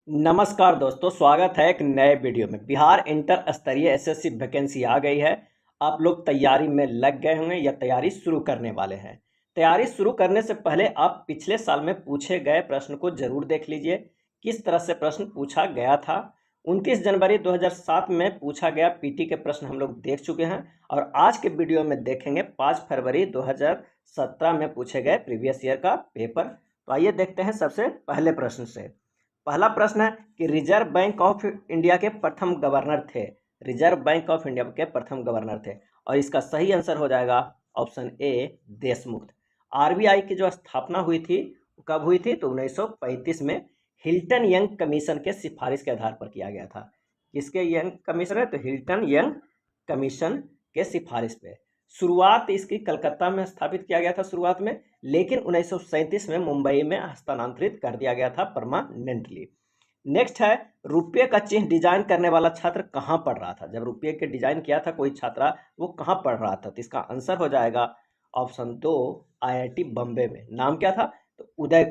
नमस्कार दोस्तों, स्वागत है एक नए वीडियो में। बिहार इंटर स्तरीय एसएससी वैकेंसी आ गई है। आप लोग तैयारी में लग गए होंगे या तैयारी शुरू करने वाले हैं। तैयारी शुरू करने से पहले आप पिछले साल में पूछे गए प्रश्न को जरूर देख लीजिए, किस तरह से प्रश्न पूछा गया था। 29 जनवरी 2007 में पूछा गया पीटी के प्रश्न हम लोग देख चुके हैं और आज के वीडियो में देखेंगे 5 फरवरी 2017 में पूछे गए प्रीवियस ईयर का पेपर। तो आइए देखते हैं सबसे पहले प्रश्न से। पहला प्रश्न है कि रिजर्व बैंक ऑफ इंडिया के प्रथम गवर्नर थे। रिजर्व बैंक ऑफ इंडिया के प्रथम गवर्नर थे और इसका सही आंसर हो जाएगा ऑप्शन ए देशमुख। आरबीआई की जो स्थापना हुई थी कब हुई थी? तो 1935 में हिल्टन यंग कमीशन के सिफारिश के आधार पर किया गया था। किसके यंग कमीशन है? तो हिल्टन यंग कमीशन के सिफारिश पे। शुरुआत इसकी कलकत्ता में स्थापित किया गया था शुरुआत में, लेकिन 1937 में मुंबई में हस्तांतरित कर दिया गया था परमानेंटली। नेक्स्ट है, रुपये का चिन्ह डिजाइन करने वाला छात्र कहाँ पढ़ रहा था? जब रुपये के डिजाइन किया था कोई छात्रा, वो कहाँ पढ़ रहा था? तो इसका आंसर हो जाएगा ऑप्शन 2 आईआईटी बम्बे में। नाम क्या था? तो उदय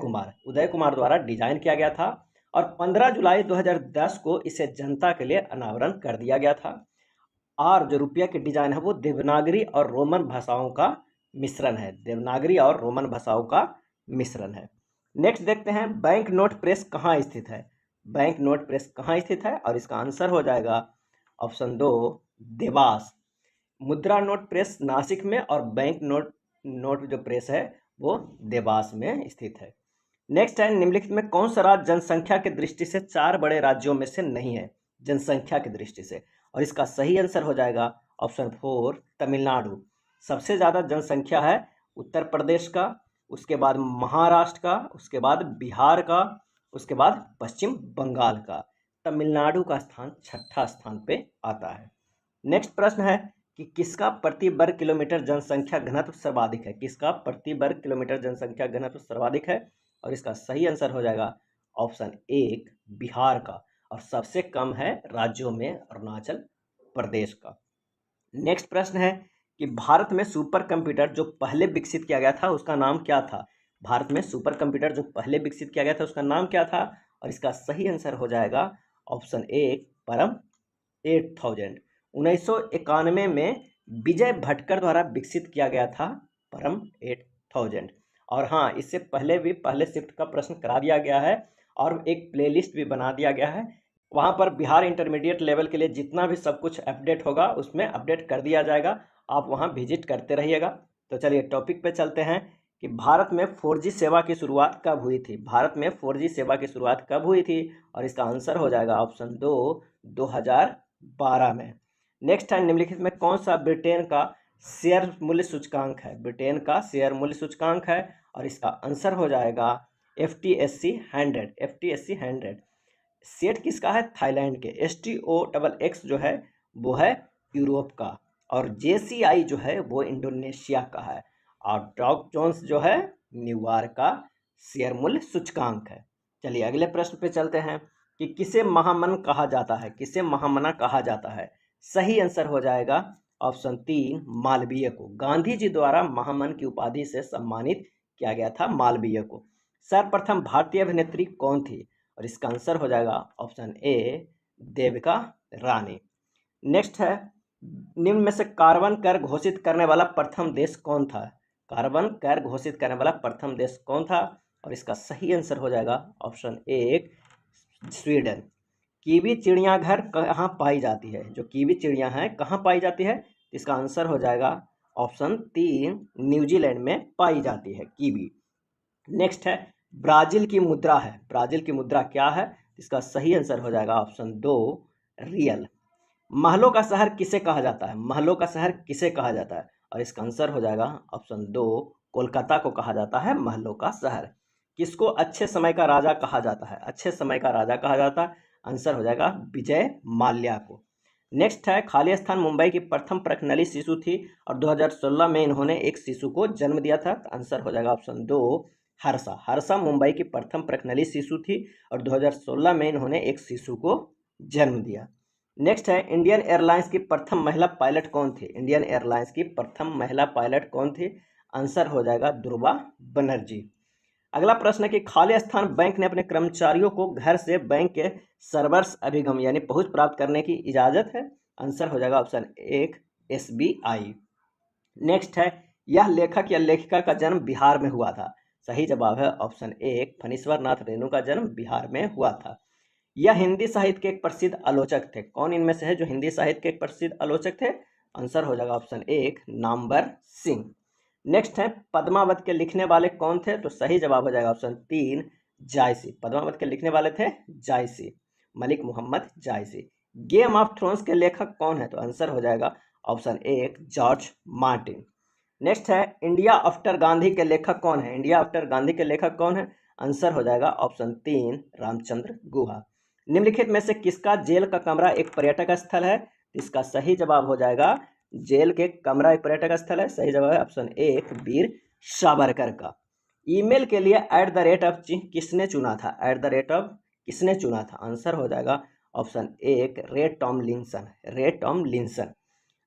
कुमार द्वारा डिजाइन किया गया था और 15 जुलाई 2010 को इसे जनता के लिए अनावरण कर दिया गया था। और जो रुपया की डिजाइन है वो देवनागरी और रोमन भाषाओं का मिश्रण है। देवनागरी और रोमन भाषाओं का मिश्रण है। नेक्स्ट देखते हैं, बैंक नोट प्रेस कहाँ स्थित है? बैंक नोट प्रेस कहाँ स्थित है? और इसका आंसर हो जाएगा ऑप्शन 2 देवास। मुद्रा नोट प्रेस नासिक में और बैंक नोट जो प्रेस है वो देवास में स्थित है। नेक्स्ट है, निम्नलिखित में कौन सा राज्य जनसंख्या की दृष्टि से 4 बड़े राज्यों में से नहीं है? जनसंख्या की दृष्टि से, और इसका सही आंसर हो जाएगा ऑप्शन 4 तमिलनाडु। सबसे ज़्यादा जनसंख्या है उत्तर प्रदेश का, उसके बाद महाराष्ट्र का, उसके बाद बिहार का, उसके बाद पश्चिम बंगाल का। तमिलनाडु का स्थान 6ठा स्थान पे आता है। नेक्स्ट प्रश्न है कि किसका प्रति वर्ग किलोमीटर जनसंख्या घनत्व सर्वाधिक है? किसका प्रति वर्ग किलोमीटर जनसंख्या घनत्व सर्वाधिक है? और इसका सही आंसर हो जाएगा ऑप्शन 1 बिहार का, और सबसे कम है राज्यों में अरुणाचल प्रदेश का। नेक्स्ट प्रश्न है कि भारत में सुपर कंप्यूटर जो पहले विकसित किया गया था उसका नाम क्या था? भारत में सुपर कंप्यूटर जो पहले विकसित किया गया था उसका नाम क्या था? और इसका सही आंसर हो जाएगा ऑप्शन 1 परम 8000। 1991 में विजय भटकर द्वारा विकसित किया गया था परम 8000। और हाँ, इससे पहले भी पहले शिफ्ट का प्रश्न करा दिया गया है और एक प्लेलिस्ट भी बना दिया गया है। वहाँ पर बिहार इंटरमीडिएट लेवल के लिए जितना भी सब कुछ अपडेट होगा उसमें अपडेट कर दिया जाएगा। आप वहाँ विजिट करते रहिएगा। तो चलिए टॉपिक पे चलते हैं कि भारत में 4G सेवा की शुरुआत कब हुई थी? भारत में 4G सेवा की शुरुआत कब हुई थी? और इसका आंसर हो जाएगा ऑप्शन 2 2012 में। नेक्स्ट है, निम्नलिखित में कौन सा ब्रिटेन का शेयर मूल्य सूचकांक है? ब्रिटेन का शेयर मूल्य सूचकांक है और इसका आंसर हो जाएगा FTSE 100। FTSE 100 सेट किसका है? थाईलैंड के। STOXX जो है वो है यूरोप का और JCI जो है वो इंडोनेशिया का है और डॉव जोन्स जो है न्यूयॉर्क का शेयर मूल्य सूचकांक है। चलिए अगले प्रश्न पे चलते हैं कि किसे महामना कहा जाता है? किसे महामना कहा जाता है? सही आंसर हो जाएगा ऑप्शन 3 मालवीय को। गांधी जी द्वारा महामना की उपाधि से सम्मानित किया गया था मालवीय को। सर्वप्रथम भारतीय अभिनेत्री कौन थी? और इसका आंसर हो जाएगा option A Devika Rani. Next है, निम्न में से कार्बन कर घोषित करने वाला प्रथम देश कौन था? कार्बन कर घोषित करने वाला प्रथम देश कौन था? और इसका सही आंसर हो जाएगा ऑप्शन 1 स्वीडन। कीवी चिड़ियाघर कहाँ पाई जाती है? जो कीवी चिड़िया है कहाँ पाई जाती है? इसका आंसर हो जाएगा ऑप्शन 3 न्यूजीलैंड में पाई जाती है कीवी। नेक्स्ट है, ब्राजील की मुद्रा है। ब्राजील की मुद्रा क्या है? इसका सही आंसर हो जाएगा ऑप्शन 2 रियल। महलों का शहर किसे कहा जाता है? महलों का शहर किसे कहा जाता है? और इसका आंसर हो जाएगा ऑप्शन 2 कोलकाता को कहा जाता है महलों का शहर। किसको अच्छे समय का राजा कहा जाता है? अच्छे समय का राजा कहा जाता है, आंसर हो जाएगा विजय माल्या को। नेक्स्ट है, खाली स्थान मुंबई की प्रथम प्रखनली शिशु थी और 2016 में इन्होंने एक शिशु को जन्म दिया था। आंसर हो जाएगा ऑप्शन 2 हर्षा। हर्षा मुंबई की प्रथम प्रखनली शिशु थी और 2016 में इन्होंने एक शिशु को जन्म दिया। नेक्स्ट है, इंडियन एयरलाइंस की प्रथम महिला पायलट कौन थी? इंडियन एयरलाइंस की प्रथम महिला पायलट कौन थी? आंसर हो जाएगा ध्रुवा बनर्जी। अगला प्रश्न है कि खाली स्थान बैंक ने अपने कर्मचारियों को घर से बैंक के सर्वर्स अभिगम यानी पहुंच प्राप्त करने की इजाजत है। आंसर हो जाएगा ऑप्शन एक SBI। नेक्स्ट है, यह लेखक या लेखिका का जन्म बिहार में हुआ था। सही जवाब है ऑप्शन एक फणीश्वर नाथ रेणु का जन्म बिहार में हुआ था। यह हिंदी साहित्य के एक प्रसिद्ध आलोचक थे। कौन इनमें से है जो हिंदी साहित्य के एक प्रसिद्ध आलोचक थे? आंसर हो जाएगा ऑप्शन एक नामवर सिंह। नेक्स्ट है, पद्मावत के लिखने वाले कौन थे? तो सही जवाब हो जाएगा ऑप्शन तीन जायसी। पद्मावत के लिखने वाले थे जायसी, मलिक मोहम्मद जायसी। गेम ऑफ थ्रोन्स के लेखक कौन है? तो आंसर हो जाएगा ऑप्शन एक जॉर्ज मार्टिन। नेक्स्ट है, इंडिया आफ्टर गांधी के लेखक कौन है? इंडिया आफ्टर गांधी के लेखक कौन है? आंसर हो जाएगा ऑप्शन तीन रामचंद्र गुहा। निम्नलिखित में से किसका जेल का कमरा एक पर्यटक स्थल है? इसका सही जवाब हो जाएगा जेल के कमरा एक पर्यटक स्थल है। सही जवाब है ऑप्शन एक वीर सावरकर का। ईमेल के लिए @ चिन्ह किसने चुना था? @ किसने चुना था? आंसर हो जाएगा ऑप्शन एक रे टॉमलिंसन। रे टॉमलिंसन।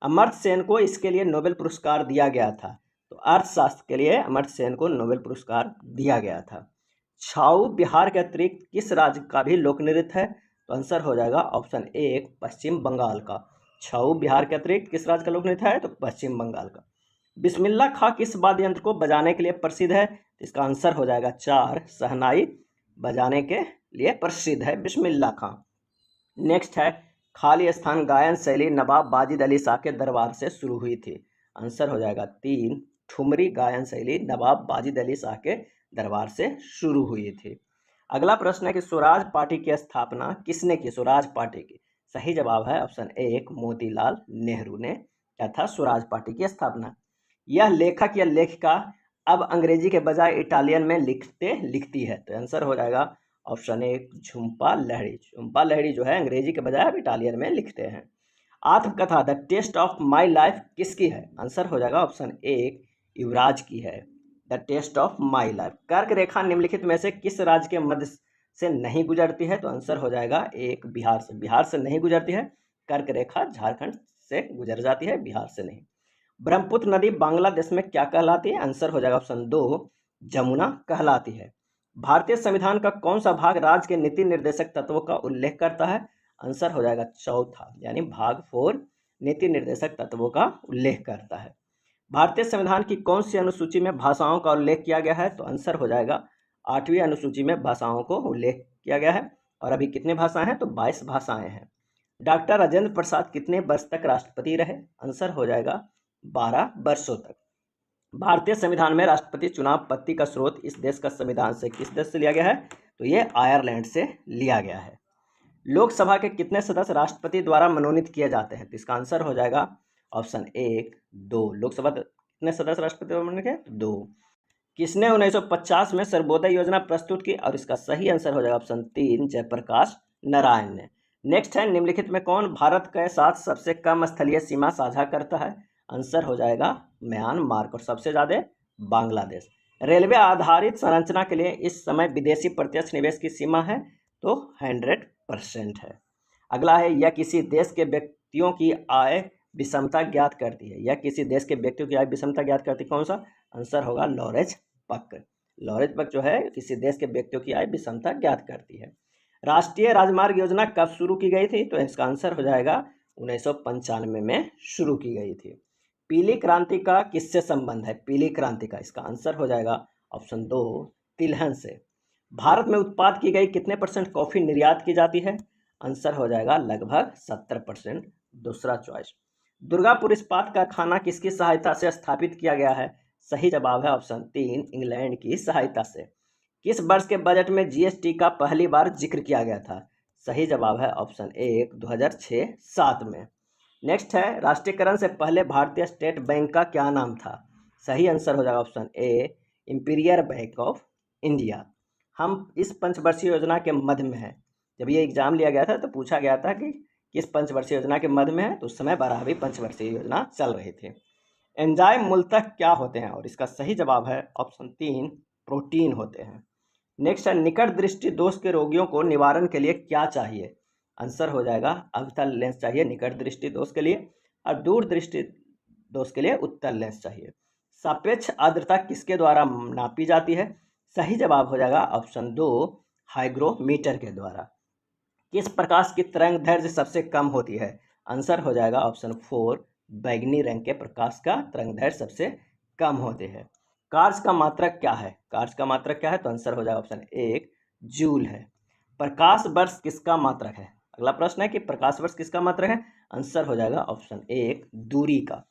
अमर्त्य सेन को इसके लिए नोबेल पुरस्कार दिया गया था। तो अर्थशास्त्र के लिए अमर्त्य सेन को नोबेल पुरस्कार दिया गया था। छाऊ बिहार के अतिरिक्त किस राज्य का भी लोक नृत्य है? तो आंसर हो जाएगा ऑप्शन एक पश्चिम बंगाल का। छाऊ बिहार के अतिरिक्त किस राज्य का लोक नृत्य है? तो पश्चिम बंगाल का। बिस्मिल्लाह खां किस वाद्य यंत्र को बजाने के लिए प्रसिद्ध है? इसका आंसर हो जाएगा चार शहनाई बजाने के लिए प्रसिद्ध है बिस्मिल्लाह खां। नेक्स्ट है, खाली स्थान गायन शैली नवाब वाजिद अली शाह के दरबार से शुरू हुई थी। आंसर हो जाएगा तीन ठुमरी गायन शैली नवाब वाजिद अली शाह के दरबार से शुरू हुई थी। अगला प्रश्न है कि स्वराज पार्टी की स्थापना किसने की? स्वराज पार्टी की सही जवाब है ऑप्शन एक मोतीलाल नेहरू ने क्या था स्वराज पार्टी की स्थापना। यह लेखक या लेखिका अब अंग्रेजी के बजाय इटालियन में लिखती है। तो आंसर हो जाएगा ऑप्शन एक झुम्पा लहड़ी। झुम्पा लहड़ी जो है अंग्रेजी के बजाय अब इटालियन में लिखते हैं। आत्मकथा the test of my life किसकी है? आंसर हो जाएगा ऑप्शन एक युवराज की है the test of my life. कर्क रेखा निम्नलिखित में से किस राज्य के मध्य से नहीं गुजरती है? तो आंसर हो जाएगा एक बिहार से। बिहार से नहीं गुजरती है कर्क रेखा, झारखंड से गुजर जाती है, बिहार से नहीं। ब्रह्मपुत्र नदी बांग्लादेश में क्या कहलाती है? आंसर हो जाएगा ऑप्शन दो जमुना कहलाती है। भारतीय संविधान का कौन सा भाग राज्य के नीति निर्देशक तत्वों का उल्लेख करता है? आंसर हो जाएगा चौथा यानी भाग 4 नीति निर्देशक तत्वों का उल्लेख करता है। भारतीय संविधान की कौन सी अनुसूची में भाषाओं का उल्लेख किया गया है? तो आंसर हो जाएगा 8वीं अनुसूची में भाषाओं को उल्लेख किया गया है। और अभी कितने भाषाएं हैं? तो 22 भाषाएं हैं। डॉक्टर राजेंद्र प्रसाद कितने वर्ष तक राष्ट्रपति रहे? आंसर हो जाएगा 12 वर्षों तक। भारतीय संविधान में राष्ट्रपति चुनाव पद्धति का स्रोत इस देश का संविधान से किस देश से लिया गया है? तो ये आयरलैंड से लिया गया है। लोकसभा के कितने सदस्य राष्ट्रपति द्वारा मनोनीत किए जाते हैं? तो इसका आंसर हो जाएगा ऑप्शन एक दो। लोकसभा कितने सदस्य राष्ट्रपति द्वारा मनोनीत है? दो। किसने 1950 में सर्वोदय योजना प्रस्तुत की? और इसका सही आंसर हो जाएगा ऑप्शन तीन जयप्रकाश नारायण ने। नेक्स्ट है, निम्नलिखित में कौन भारत के साथ सबसे कम स्थलीय सीमा साझा करता है? आंसर हो जाएगा म्यांमार और सबसे ज़्यादा बांग्लादेश। रेलवे आधारित संरचना के लिए इस समय विदेशी प्रत्यक्ष निवेश की सीमा है तो 100% है। अगला है, यह किसी देश के व्यक्तियों की आय विषमता ज्ञात करती है। यह किसी देश के व्यक्तियों की आय विषमता ज्ञात करती है, कौन सा? आंसर होगा लॉरेंज पक। लॉरेंज पक जो है किसी देश के व्यक्तियों की आय विषमता ज्ञात करती है। राष्ट्रीय राजमार्ग योजना कब शुरू की गई थी? तो इसका आंसर हो जाएगा 1995 में शुरू की गई थी। पीली क्रांति का किससे संबंध है? पीली क्रांति का इसका आंसर हो जाएगा ऑप्शन दो तिलहन से। भारत में उत्पाद की गई कितने % कॉफी निर्यात की जाती है? आंसर हो जाएगा लगभग 70%, दूसरा चॉइस। दुर्गापुर इस्पात कारखाना किसकी सहायता से स्थापित किया गया है? सही जवाब है ऑप्शन तीन इंग्लैंड की सहायता से। किस वर्ष के बजट में जीएसटी का पहली बार जिक्र किया गया था? सही जवाब है ऑप्शन एक 2006-07 में। नेक्स्ट है, राष्ट्रीयकरण से पहले भारतीय स्टेट बैंक का क्या नाम था? सही आंसर हो जाएगा option A imperial bank of India. हम इस पंचवर्षीय योजना के मध्य में है। जब ये एग्जाम लिया गया था तो पूछा गया था कि किस पंचवर्षीय योजना के मध्य में है, तो उस समय 12वीं पंचवर्षीय योजना चल रही थी। एंजाइम मूलतः क्या होते हैं? और इसका सही जवाब है ऑप्शन तीन प्रोटीन होते हैं। नेक्स्ट है, निकट दृष्टि दोष के रोगियों को निवारण के लिए क्या चाहिए? आंसर हो जाएगा अवतल लेंस चाहिए निकट दृष्टि दोष के लिए, और दूर दृष्टि दोष के लिए उत्तल लेंस चाहिए। सापेक्ष आर्द्रता किसके द्वारा नापी जाती है? सही जवाब हो जाएगा ऑप्शन 2 हाइग्रोमीटर के द्वारा। किस प्रकाश की तरंग दैर्ध्य सबसे कम होती है? आंसर हो जाएगा ऑप्शन 4 बैंगनी रंग के प्रकाश का तरंग दैर्ध्य सबसे कम होते हैं। कार्य का मात्रक क्या है? कार्य का मात्रक क्या है? तो आंसर हो जाएगा ऑप्शन 1 जूल है। प्रकाश वर्ष किसका मात्रक है? अगला प्रश्न है कि प्रकाश वर्ष किसका मात्रक है? आंसर हो जाएगा ऑप्शन 1 दूरी का।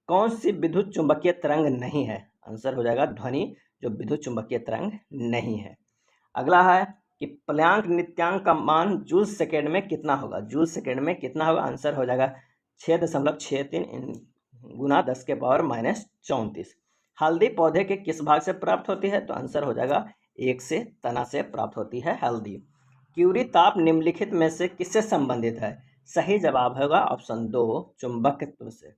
कौन सी विद्युत चुंबकीय तरंग नहीं है? आंसर हो जाएगा ध्वनि जो विद्युत चुंबकीय तरंग नहीं है। अगला है कि प्लैंक नित्यांक का मान जूल सेकेंड में कितना होगा? जूल सेकेंड में कितना होगा? आंसर हो जाएगा 6.63 गुना 10 के पावर -34। हल्दी पौधे के किस भाग से प्राप्त होती है? तो आंसर हो जाएगा 1 से तना से प्राप्त होती है हल्दी। क्यूरी ताप निम्नलिखित में से किससे संबंधित है? सही जवाब होगा ऑप्शन 2 चुंबकत्व से।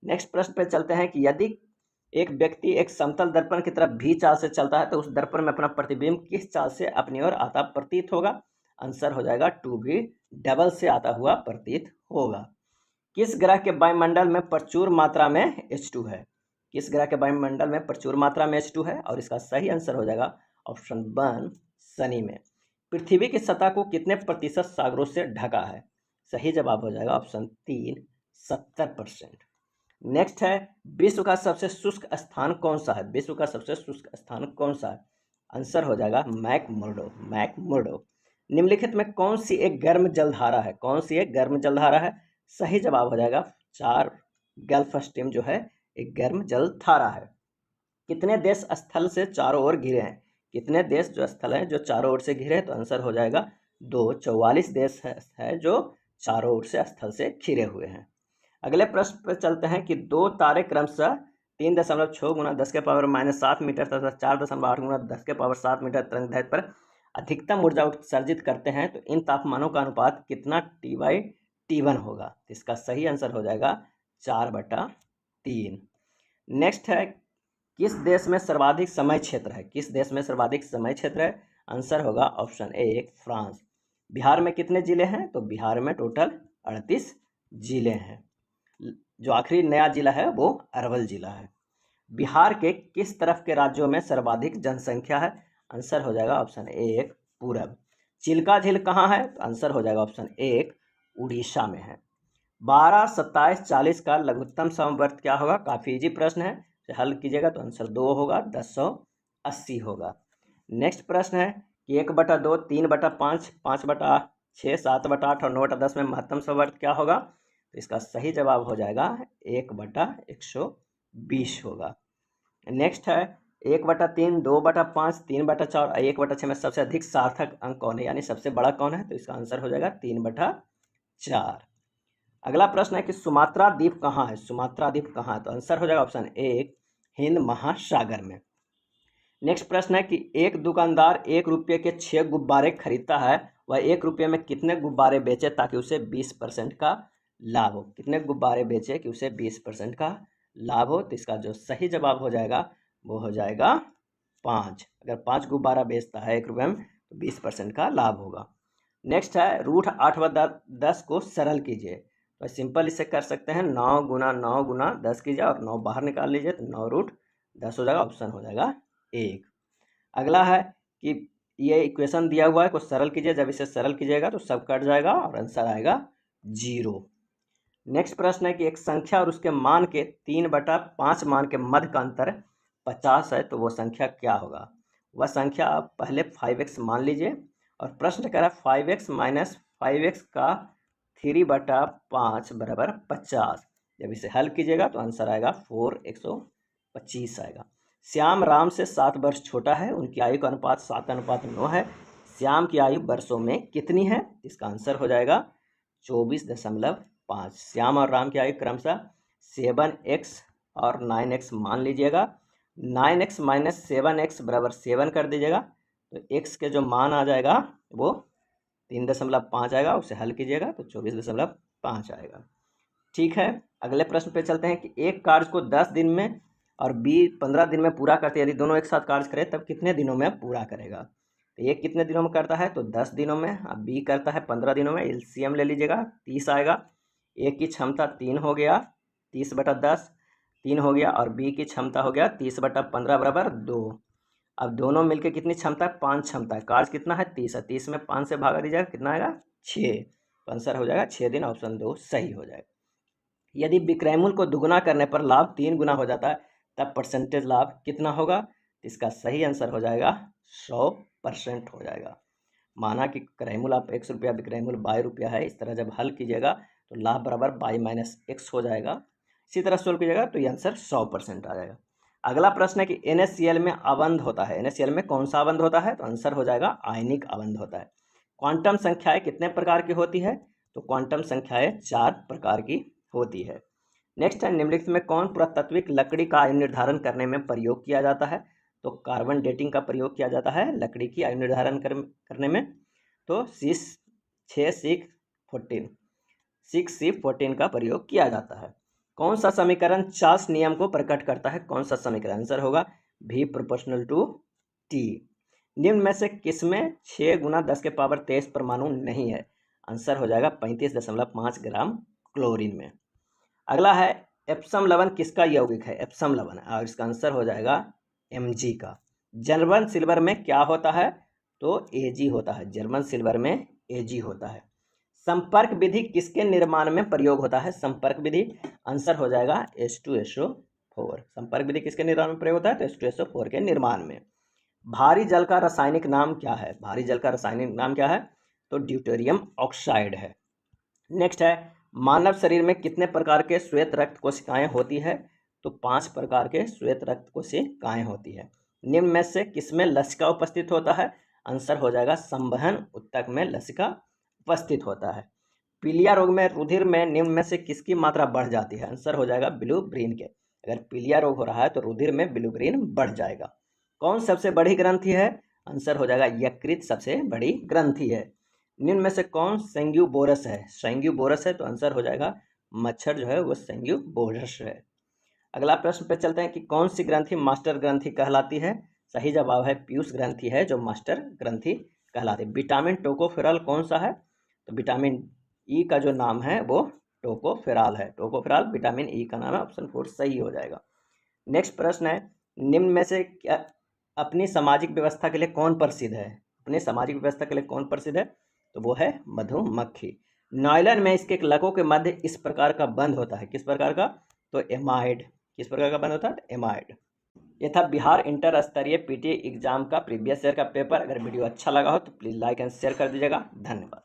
नेक्स्ट प्रश्न पे चलते हैं कि यदि एक व्यक्ति एक समतल दर्पण की तरफ भी चाल से चलता है तो उस दर्पण में अपना प्रतिबिंब किस चाल से अपनी ओर आता प्रतीत होगा? आंसर हो जाएगा 2v डबल से आता हुआ प्रतीत होगा। किस ग्रह के वायुमंडल में प्रचुर मात्रा में H2 है? किस ग्रह के वायुमंडल में प्रचुर मात्रा में H2 है? और इसका सही आंसर हो जाएगा ऑप्शन 1 शनि में। पृथ्वी की सतह को कितने प्रतिशत सागरों से ढका है? सही जवाब हो जाएगा ऑप्शन 3 70%। नेक्स्ट है विश्व का सबसे शुष्क स्थान कौन सा है? विश्व का सबसे शुष्क स्थान कौन सा है? आंसर हो जाएगा मैकमुर्डो। मैकमुर्डो। निम्नलिखित में कौन सी एक गर्म जलधारा है? कौन सी एक गर्म जलधारा है? सही जवाब हो जाएगा 4 गल्फ स्ट्रीम जो है एक गर्म जलधारा है। कितने देश स्थल से चारों ओर घिरे हैं? कितने देश जो स्थल हैं जो चारों ओर से घिरे हैं? तो आंसर हो जाएगा 2 44 देश है जो चारों ओर से स्थल से घिरे हुए हैं। अगले प्रश्न पर चलते हैं कि दो तारे क्रमशः 3.6 गुना 10 के पावर -7 मीटर तथा 4.8 गुना 10 के पावर 7 मीटर तरंग दैर्ध्य पर अधिकतम ऊर्जा उत्सर्जित करते हैं तो इन तापमानों का अनुपात कितना T/T1 होगा? इसका सही आंसर हो जाएगा 4/3। नेक्स्ट है किस देश में सर्वाधिक समय क्षेत्र है? किस देश में सर्वाधिक समय क्षेत्र है? आंसर होगा ऑप्शन 1 फ्रांस। बिहार में कितने जिले हैं? तो बिहार में टोटल 38 जिले हैं। जो आखिरी नया जिला है वो अरवल जिला है। बिहार के किस तरफ के राज्यों में सर्वाधिक जनसंख्या है? आंसर हो जाएगा ऑप्शन 1 पूरब। चिल्का झील कहाँ है? तो आंसर हो जाएगा ऑप्शन 1 उड़ीसा में है। 12, 27, 40 का लघुत्तम समवर्त क्या होगा? काफी इजी प्रश्न है, हल कीजिएगा तो आंसर 2 होगा, 1080 होगा। नेक्स्ट प्रश्न है कि 1/2, 3/5, 5/6, 7/8 और 9/10 में महत्तम समवर्त क्या होगा? तो इसका सही जवाब हो जाएगा 1/120 होगा। नेक्स्ट है 1/3, 2/5, 3/4 और 1/6 में सबसे अधिक सार्थक अंक कौन है, यानी सबसे बड़ा कौन है? तो इसका आंसर हो जाएगा 3/4। अगला प्रश्न है कि सुमात्रा द्वीप कहाँ है? सुमात्रा द्वीप कहाँ है? तो आंसर हो जाएगा ऑप्शन 1 हिंद महासागर में। नेक्स्ट प्रश्न है कि एक दुकानदार 1 रुपये के 6 गुब्बारे खरीदता है, वह 1 रुपये में कितने गुब्बारे बेचे ताकि उसे 20% का लाभ हो? कितने गुब्बारे बेचे कि उसे 20% का लाभ हो? तो इसका जो सही जवाब हो जाएगा वो हो जाएगा 5। अगर 5 गुब्बारा बेचता है 1 रुपये में तो 20% का लाभ होगा। नेक्स्ट है √8/10 को सरल कीजिए। तो सिंपल इसे कर सकते हैं 9 गुना 9 गुना 10 कीजिए और 9 बाहर निकाल लीजिए तो 9√10 हो जाएगा, ऑप्शन हो जाएगा 1। अगला है कि ये इक्वेशन दिया हुआ है को सरल कीजिए, जब इसे सरल कीजिएगा तो सब कट जाएगा और आंसर आएगा 0। नेक्स्ट प्रश्न है कि एक संख्या और उसके मान के 3/5 मान के मध्य का अंतर 50 है तो वो संख्या क्या होगा? वह संख्या आप पहले 5x मान लीजिए और प्रश्न कह रहा है 5x - 5x का 3/5 बराबर 50। जब इसे हल कीजिएगा तो आंसर आएगा 4/125 आएगा। श्याम राम से 7 वर्ष छोटा है, उनकी आयु का अनुपात 7:9 है। श्याम की आयु वर्षों में कितनी है? इसका आंसर हो जाएगा 24.5। श्याम और राम की आयु क्रमशः 7x और 9x मान लीजिएगा। 9x - 7x बराबर 7 कर दीजिएगा तो x के जो मान आ जाएगा वो 3.5 आएगा, उसे हल कीजिएगा तो 24.5 आएगा। ठीक है, अगले प्रश्न पे चलते हैं कि एक कार्य को 10 दिन में और बी 15 दिन में पूरा करते, यदि दोनों एक साथ कार्य करें तब कितने दिनों में पूरा करेगा? तो ये कितने दिनों में करता है? तो 10 दिनों में। अब बी करता है 15 दिनों में, एलसीएम ले लीजिएगा 30 आएगा। ए की क्षमता 3 हो गया, 30/10 3 हो गया और बी की क्षमता हो गया 30/15 बराबर 2। अब दोनों मिलके कितनी क्षमता है, 5 क्षमता है। कार्य कितना है, 30 है। 30 में 5 से भागा दीजिएगा, कितना आएगा, 6। तो आंसर हो जाएगा 6 दिन, ऑप्शन 2 सही हो जाएगा। यदि विक्रयमूल्य को दुगुना करने पर लाभ 3 गुना हो जाता है, तब परसेंटेज लाभ कितना होगा। इसका सही आंसर हो जाएगा 100% हो जाएगा। माना कि क्रयमूल्य आप 100 रुपया, विक्रयमूल्य 22 रुपया है, इस तरह जब हल कीजिएगा तो लाभ बराबर 22 माइनस x हो जाएगा। इसी तरह सोल्व कीजिएगा तो ये आंसर 100% आ जाएगा। अगला प्रश्न है कि NaCl में अबंध होता है, NaCl में कौन सा अबंध होता है, तो आंसर हो जाएगा आयनिक अबंध होता है। क्वांटम संख्याएं कितने प्रकार की होती है, तो क्वांटम संख्याएं 4 प्रकार की होती है। नेक्स्ट है, निम्नलिखित में कौन पुरातात्विक लकड़ी का आयु निर्धारण करने में प्रयोग किया जाता है, तो कार्बन डेटिंग का प्रयोग किया जाता है लकड़ी की आयु निर्धारण करने में। तो 6C14 का प्रयोग किया जाता है। कौन सा समीकरण चार्ल्स नियम को प्रकट करता है, कौन सा समीकरण, आंसर होगा V प्रोपोर्शनल टू T। निम्न में से किसमें 6 गुना 10 के पावर 23 परमाणु नहीं है, आंसर हो जाएगा 35.5 ग्राम क्लोरीन में। अगला है, एप्सम लवण किसका यौगिक है, एप्सम लवण, और इसका आंसर हो जाएगा Mg का। जर्मन सिल्वर में क्या होता है, तो Ag होता है, जर्मन सिल्वर में Ag होता है। संपर्क विधि किसके निर्माण में प्रयोग होता है, संपर्क विधि, आंसर हो जाएगा H2SO4। संपर्क विधि किसके निर्माण में प्रयोग होता है, तो H2SO4 के निर्माण में। भारी जल का रासायनिक नाम क्या है, भारी जल का रासायनिक नाम क्या है, तो ड्यूटेरियम ऑक्साइड है। नेक्स्ट है, मानव शरीर में कितने प्रकार के श्वेत रक्त कोशिकाएं होती है, तो 5 प्रकार के श्वेत रक्त कोशिकाएं होती है। निम्न में से किसमें लसिका उपस्थित होता है, आंसर हो जाएगा संवहन ऊतक में लसिका उपस्थित होता है। पीलिया रोग में रुधिर में निम्न में से किसकी मात्रा बढ़ जाती है, आंसर हो जाएगा बिलिरुबिन के। अगर पीलिया रोग हो रहा है तो रुधिर में बिलिरुबिन बढ़ जाएगा। कौन सबसे बड़ी ग्रंथि है, आंसर हो जाएगा यकृत सबसे बड़ी ग्रंथि है। निम्न में से कौन सेंग्यूबोरस है, सेंग्यूबोरस है, तो आंसर हो जाएगा मच्छर जो है वो सेंग्यूबोरस है। अगला प्रश्न पे चलते हैं कि कौन सी ग्रंथि मास्टर ग्रंथि कहलाती है, सही जवाब है पीयूष ग्रंथि है जो मास्टर ग्रंथि कहलाती है। विटामिन टोकोफेरॉल कौन सा है, तो विटामिन ई का जो नाम है वो टोकोफेरॉल है, टोकोफेरॉल विटामिन ई का नाम है, ऑप्शन 4 सही हो जाएगा। नेक्स्ट प्रश्न है, निम्न में से अपनी सामाजिक व्यवस्था के लिए कौन प्रसिद्ध है, अपनी सामाजिक व्यवस्था के लिए कौन प्रसिद्ध है, तो वो है मधुमक्खी। नायलॉन में इसके लकों के मध्य इस प्रकार का बंध होता है, किस प्रकार का, तो एमाइड, किस प्रकार का बंध होता है, एमाइड। ये था बिहार इंटर स्तरीय पीटी एग्जाम का प्रीवियस ईयर का पेपर। अगर वीडियो अच्छा लगा हो तो प्लीज़ लाइक एंड शेयर कर दीजिएगा। धन्यवाद।